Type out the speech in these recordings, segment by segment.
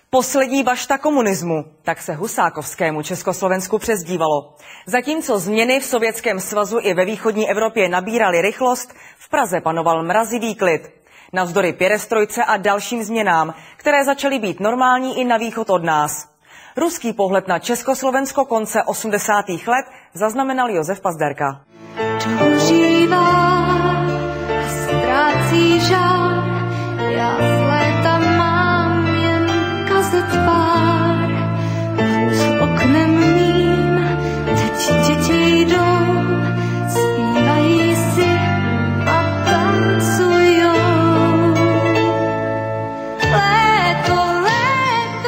Poslední bašta komunismu, tak se husákovskému Československu přezdívalo. Zatímco změny v Sovětském svazu i ve východní Evropě nabíraly rychlost, v Praze panoval mrazivý klid. Navzdory pěrestrojce a dalším změnám, které začaly být normální i na východ od nás. Ruský pohled na Československo konce 80. let zaznamenal Josef Pazderka. Ztrácí žár, já z léta mám jen kazet pár. Pod oknem mým teď děti jdou, zpívají si a tancujou.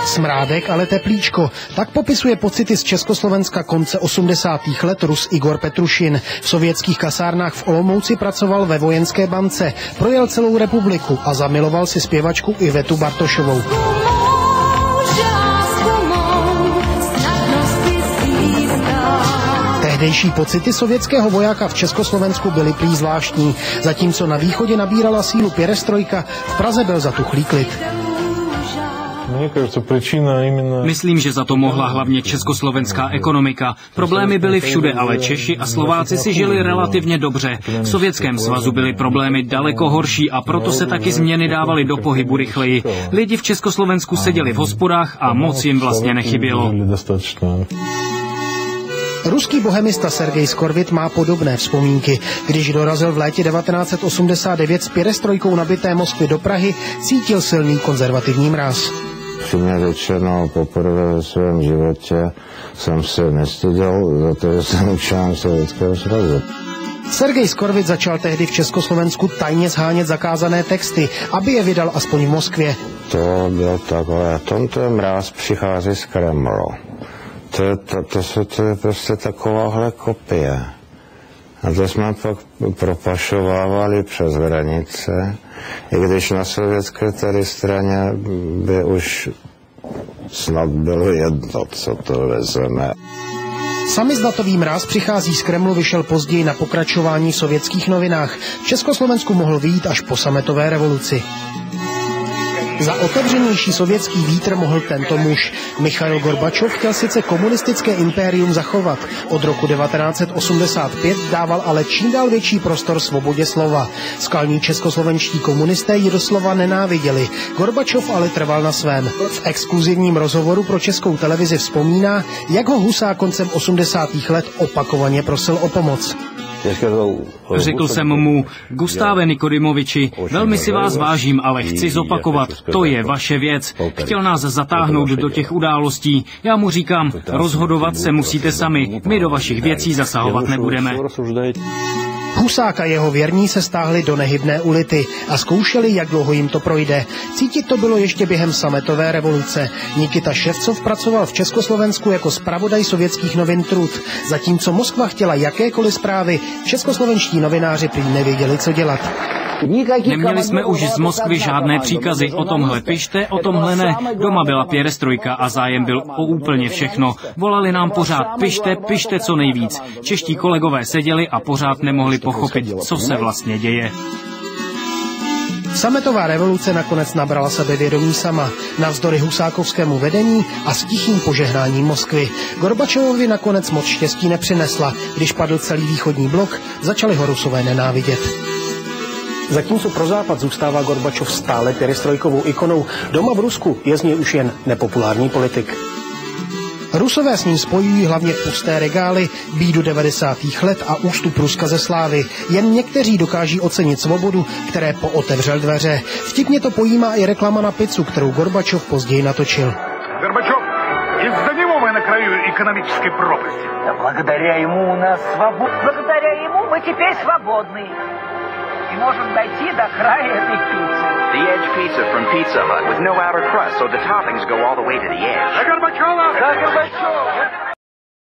Smrádek, ale teplíčko. Tak popisuje pocity z Československa konce 80. let Rus Igor Petrušin. V sovětských kasárnách v Olomouci pracoval ve vojenské bance, projel celou republiku a zamiloval si zpěvačku Ivetu Bartošovou. Tehdejší pocity sovětského vojáka v Československu byly prý zvláštní. Zatímco na východě nabírala sílu pěrestrojka, v Praze byl zatuchlý klid. Myslím, že za to mohla hlavně československá ekonomika. Problémy byly všude, ale Češi a Slováci si žili relativně dobře. V Sovětském svazu byly problémy daleko horší a proto se taky změny dávaly do pohybu rychleji. Lidi v Československu seděli v hospodách a moc jim vlastně nechybělo. Ruský bohemista Sergej Skorvit má podobné vzpomínky. Když dorazil v létě 1989 s pěrestrojkou nabité Moskvy do Prahy, cítil silný konzervativní mráz. Upřímně řečeno, poprvé ve svém životě jsem se nestyděl za to, že jsem člen Sovětského svazu. Sergej Skorvit začal tehdy v Československu tajně shánět zakázané texty, aby je vydal aspoň v Moskvě. To bylo takové, tomto mráz přichází z Kremlu. To je prostě takováhle kopie. A to jsme pak propašovávali přes hranice, i když na sovětské tady straně by už snad bylo jedno, co to vezeme. Samizdatový mráz přichází z Kremlu vyšel později na pokračování v sovětských novinách. V Československu mohl vyjít až po sametové revoluci. Za otevřenější sovětský vítr mohl tento muž. Michail Gorbačov chtěl sice komunistické impérium zachovat. Od roku 1985 dával ale čím dál větší prostor svobodě slova. Skalní českoslovenští komunisté ji doslova nenáviděli. Gorbačov ale trval na svém. V exkluzivním rozhovoru pro Českou televizi vzpomíná, jak ho Husák koncem 80. let opakovaně prosil o pomoc. Řekl jsem mu, Gustáve Nikodimoviči, velmi si vás vážím, ale chci zopakovat, to je vaše věc. Chtěl nás zatáhnout do těch událostí. Já mu říkám, rozhodovat se musíte sami, my do vašich věcí zasahovat nebudeme. Husák a jeho věrní se stáhli do nehybné ulity a zkoušeli, jak dlouho jim to projde. Cítit to bylo ještě během sametové revoluce. Nikita Ševcov pracoval v Československu jako zpravodaj sovětských novin Trud. Zatímco Moskva chtěla jakékoliv zprávy, českoslovenští novináři prý nevěděli, co dělat. Neměli jsme už z Moskvy žádné příkazy. O tomhle pište, o tomhle ne. Doma byla pěrestrojka a zájem byl o úplně všechno. Volali nám pořád, pište co nejvíc. Čeští kolegové seděli a pořád nemohli pochopit, co se vlastně děje. Sametová revoluce nakonec nabrala sebevědomí sama, navzdory husákovskému vedení a s tichým požehnáním Moskvy. Gorbačovovi nakonec moc štěstí nepřinesla. Když padl celý východní blok, začali ho Rusové nenávidět. Zatímco pro Západ zůstává Gorbačov stále pěrestrojkovou ikonou, doma v Rusku je z něj už jen nepopulární politik. Rusové s ním spojují hlavně pusté regály, bídu 90. let a ústup Ruska ze slávy. Jen někteří dokáží ocenit svobodu, které pootevřel dveře. Vtipně to pojímá i reklama na pizzu, kterou Gorbačov později natočil. Gorbačov, из-за него мы на краю экономической пропасти. Благодаря ему у нас свобода. Благодаря ему мы теперь свободны. И можем дойти до края этой пиццы. The Edge pizza from Pizza Hut with no outer crust, so the toppings go all the way to the edge. За Горбачова! За Горбачова!